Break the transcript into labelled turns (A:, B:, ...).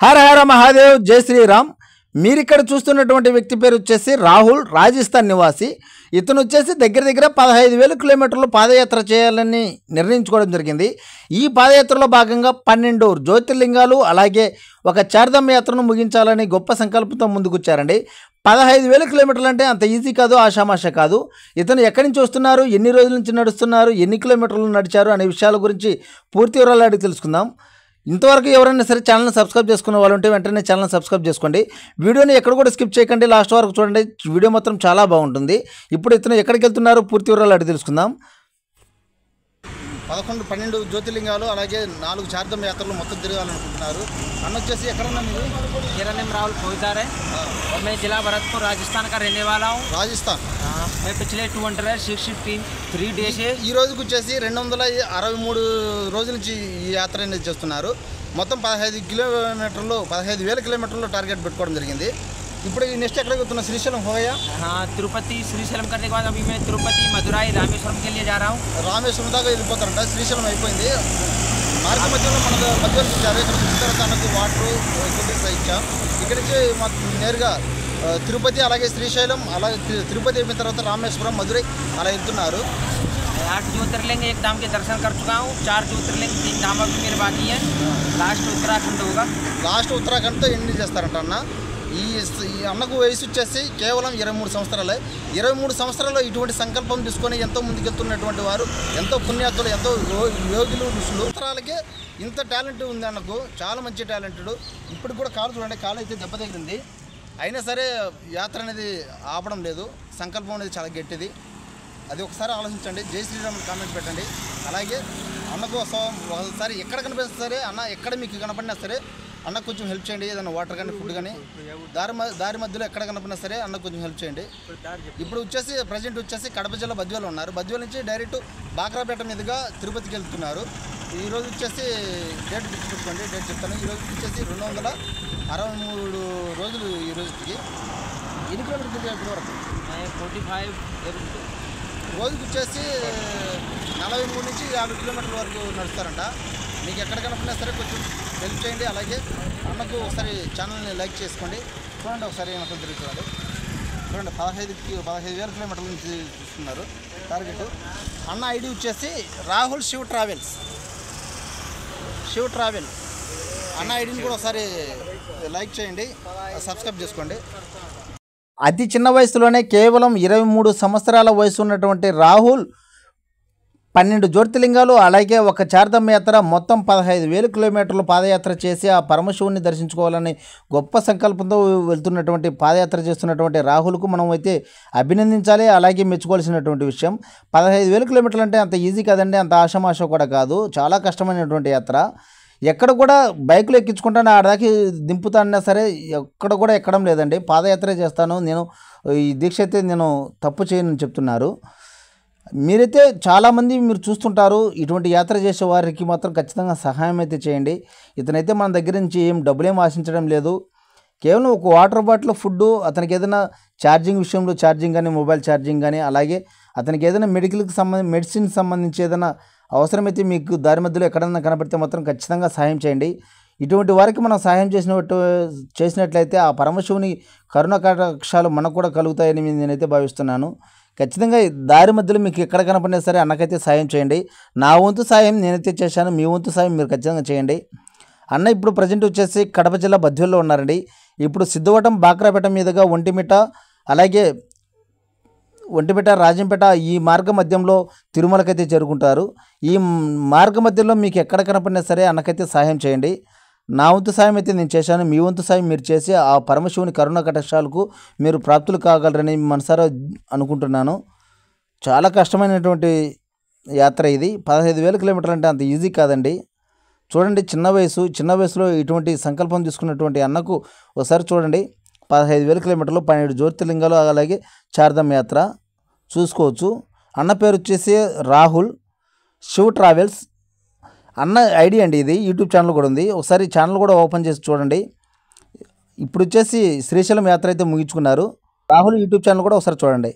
A: హర హర మహాదేవ్, జై శ్రీరామ్. మీరు ఇక్కడ చూస్తున్నటువంటి వ్యక్తి పేరు వచ్చేసి రాహుల్, రాజస్థాన్ నివాసి. ఇతను వచ్చేసి దగ్గర 15,000 కిలోమీటర్లు పాదయాత్ర చేయాలని నిర్ణయించుకోవడం జరిగింది. ఈ పాదయాత్రలో భాగంగా 12 జ్యోతిర్లింగాలు అలాగే ఒక చార్ధామ్ యాత్రను ముగించాలని గొప్ప సంకల్పంతో ముందుకొచ్చారండి. 15,000 కిలోమీటర్లు అంటే అంత ఈజీ కాదు, ఆషామాష కాదు. ఇతను ఎక్కడి నుంచి వస్తున్నారు, ఎన్ని రోజుల నుంచి నడుస్తున్నారు, ఎన్ని కిలోమీటర్లు నడిచారు అనే విషయాల గురించి పూర్తి వివరాలు అడిగి తెలుసుకుందాం. ఇంతవరకు ఎవరైనా సరే ఛానల్ని సబ్స్క్రైబ్ చేసుకున్న వాళ్ళు ఉంటే వెంటనే ఛానల్ని సబ్స్క్రైబ్ చేసుకోండి. వీడియోని ఎక్కడ కూడా స్కిప్ చేయకండి, లాస్ట్ వరకు చూడండి. వీడియో మొత్తం చాలా బాగుంటుంది. ఇప్పుడు ఇతను ఎక్కడికి వెళ్తున్నారు పూర్తి వివరాలు అడిగి తెలుసుకుందాం.
B: 11-12 జ్యోతిర్లింగాలు అలాగే 4 చార్ధామ్ యాత్రలు మొత్తం తిరగాలనుకుంటున్నారు. అన్న వచ్చేసి ఎక్కడన్నా మీరు?
C: मेरा नाम राहुल फौजदार है और मैं जिला भरतपुर राजस्थान का रहने वाला हूँ।
B: రాజస్థాన్.
C: मैं पिछले 263 डे से
B: ఈ రోజుకి వచ్చేసి 263 రోజుల నుంచి ఈ యాత్ర అనేది చేస్తున్నారు. మొత్తం 15,000 కిలోమీటర్లు టార్గెట్ పెట్టుకోవడం జరిగింది. ఇప్పుడు నెక్స్ట్ ఎక్కడికి వెళ్తున్నా? శ్రీశైలం హోయా.
C: हाँ, तिरुपति श्रीशैलम करने के बाद अभी मैं तिरुपति मदुराई रामेश्वरम के लिए जा रहा हूँ।
B: రామేశ్వరం దాకా వెళ్ళిపోతారంట. శ్రీశైలం అయిపోయింది. మార్గ మధ్యలో మనకు మధ్యలో ఇచ్చారు. ఇక్కడ వచ్చిన తర్వాత మనకు వాటర్ కొద్దిగా ఇచ్చాం. ఇక్కడి నుంచి మాకు నేరుగా తిరుపతి అలాగే శ్రీశైలం అలాగే తిరుపతి అయిపోయిన తర్వాత రామేశ్వరం మధురై అలా వెళ్తున్నారు.
C: 8 ज्योतिर्लिंग एक धाम के दर्शन कर चुका हूँ। 4 ज्योतिर्लिंग 3 धाम अभी मेरे बाकी है। लास्ट उत्तराखंड होगा.
B: లాస్ట్ ఉత్తరాఖండ్తో ఎండ్ చేస్తారంట అన్న. ఈ అన్నకు వయసు వచ్చేసి కేవలం 23 సంవత్సరాలే. 23 సంవత్సరాల్లో ఇటువంటి సంకల్పం తీసుకొని ఎంతో ముందుకెళ్తున్నటువంటి వారు, ఎంతో పుణ్యాత్తులు, ఎంతో యోగులు, ఋషులు. సంవత్సరాలకే ఇంత టాలెంట్ ఉంది అన్నకు. చాలా మంచి టాలెంటెడ్. ఇప్పుడు కూడా కాలు చూడండి, కాలు అయితే దెబ్బ తగిలింది. అయినా సరే యాత్ర అనేది ఆపడం లేదు. సంకల్పం అనేది చాలా గట్టిది. అది ఒకసారి ఆలోచించండి. జై శ్రీరామ్ కామెంట్ పెట్టండి. అలాగే అన్నకు ఒకసారి ఎక్కడ కనిపిస్తే సరే అన్న, ఎక్కడ మీకు కనపడినా సరే అన్నకు కొంచెం హెల్ప్ చేయండి. ఏదైనా వాటర్ కానీ ఫుడ్ కానీ దారి మధ్యలో ఎక్కడ కనపడినా సరే అన్నకు కొంచెం హెల్ప్ చేయండి. ఇప్పుడు వచ్చేసి ప్రజెంట్ వచ్చేసి కడప జిల్లా బద్వేలు ఉన్నారు. బద్వేలు నుంచి డైరెక్ట్ బాక్రాపేట మీదుగా తిరుపతికి వెళ్తున్నారు. ఈరోజు వచ్చేసి డేట్ పెట్టుకోండి, డేట్ చెప్తాను. ఈరోజు వచ్చేసి 263 రోజులు. ఈ రోజుకి ఎన్ని కిలోమీటర్లు తిరిగారు ఇప్పటి వరకు?
C: 45
B: రోజుకి వచ్చేసి 43 నుంచి 50 కిలోమీటర్ల వరకు నడుస్తారంట. మీకు ఎక్కడ కనపడినా సరే కొంచెం హెల్ప్ చేయండి. అలాగే అన్నకు ఒకసారి ఛానల్ని లైక్ చేసుకోండి. చూడండి ఒకసారి అన్నకు తిరిగి చూడండి. 15,000 కిలోమీటర్ల నుంచి చూస్తున్నారు టార్గెట్. అన్న ఐడి వచ్చేసి రాహుల్ శివ్ ట్రావెల్. అన్న ఐడిని కూడా ఒకసారి లైక్ చేయండి, సబ్స్క్రైబ్ చేసుకోండి.
A: అతి చిన్న వయసులోనే కేవలం 23 సంవత్సరాల వయసు ఉన్నటువంటి రాహుల్ 12 జ్యోతిర్లింగాలు అలాగే ఒక చార్ధామ్ యాత్ర మొత్తం 15,000 కిలోమీటర్లు పాదయాత్ర చేసి ఆ పరమశివుని దర్శించుకోవాలని గొప్ప సంకల్పంతో వెళ్తున్నటువంటి పాదయాత్ర చేస్తున్నటువంటి రాహుల్కు మనం అయితే అభినందించాలి, అలాగే మెచ్చుకోవాల్సినటువంటి విషయం. 15,000 కిలోమీటర్లు అంటే అంత ఈజీ కాదండి, అంత ఆషామాష కూడా కాదు. చాలా కష్టమైనటువంటి యాత్ర. ఎక్కడ కూడా బైకులు ఎక్కించుకుంటాను ఆడదాకి దింపుతానన్నా సరే ఎక్కడ కూడా ఎక్కడం లేదండి. పాదయాత్ర చేస్తాను నేను. ఈ దీక్ష అయితే నేను తప్పు చేయనని చెప్తున్నారు. మీరైతే చాలామంది మీరు చూస్తుంటారు. ఇటువంటి యాత్ర చేసే వారికి మాత్రం ఖచ్చితంగా సహాయం అయితే చేయండి. ఇతనైతే మన దగ్గర నుంచి ఏం డబ్బులేం ఆశించడం లేదు. కేవలం ఒక వాటర్ బాటిల్, ఫుడ్, అతనికి ఏదైనా ఛార్జింగ్ విషయంలో ఛార్జింగ్ కానీ, మొబైల్ ఛార్జింగ్ కానీ, అలాగే అతనికి ఏదైనా మెడిసిన్ సంబంధించి ఏదైనా అవసరమైతే మీకు దారి మధ్యలో ఎక్కడన్నా కనపడితే మాత్రం ఖచ్చితంగా సహాయం చేయండి. ఇటువంటి వారికి మనం సహాయం చేసినట్లయితే ఆ పరమశివుని కరుణ కటాక్షాలు మనకు కూడా కలుగుతాయని నేనైతే భావిస్తున్నాను. ఖచ్చితంగా దారి మధ్యలో మీకు ఎక్కడ కనపడినా సరే అన్నకైతే సాయం చేయండి. నా వంతు సాయం నేనైతే చేశాను, మీ వంతు సాయం మీరు ఖచ్చితంగా చేయండి. అన్న ఇప్పుడు ప్రజెంట్ వచ్చేసి కడప జిల్లా బద్వేల్లో ఉన్నారండి. ఇప్పుడు సిద్ధవటం బాక్రాపేట మీదుగా ఒంటిమిట రాజంపేట ఈ మార్గ మధ్యంలో తిరుమలకైతే చేరుకుంటారు. ఈ మార్గ మధ్యలో మీకు ఎక్కడ కనపడినా సరే అన్నకైతే సహాయం చేయండి. నా వంతు సాయం అయితే నేను చేశాను, మీ వంతు సాయం మీరు చేసి ఆ పరమశివుని కరుణ కటాక్షాలకు మీరు ప్రాప్తులు కాగలరని మనసారా అనుకుంటున్నాను. చాలా కష్టమైనటువంటి యాత్ర ఇది. 15,000 కిలోమీటర్లు అంటే అంత ఈజీ కాదండి. చూడండి, చిన్న వయసులో ఇటువంటి సంకల్పం తీసుకున్నటువంటి అన్నకు ఒకసారి చూడండి. 15,000 కిలోమీటర్లు, 12 జ్యోతిర్లింగాలు అలాగే చార్ధామ్ యాత్ర చూసుకోవచ్చు. అన్న పేరు వచ్చేసి రాహుల్ శివ్ ట్రావెల్స్. అన్న ఐడి అండి ఇది. యూట్యూబ్ ఛానల్ కూడా ఉంది. ఒకసారి ఛానల్ కూడా ఓపెన్ చేసి చూడండి. ఇప్పుడు వచ్చేసి శ్రీశైలం యాత్ర అయితే ముగించుకున్నారు. రాహుల్ యూట్యూబ్ ఛానల్ కూడా ఒకసారి చూడండి.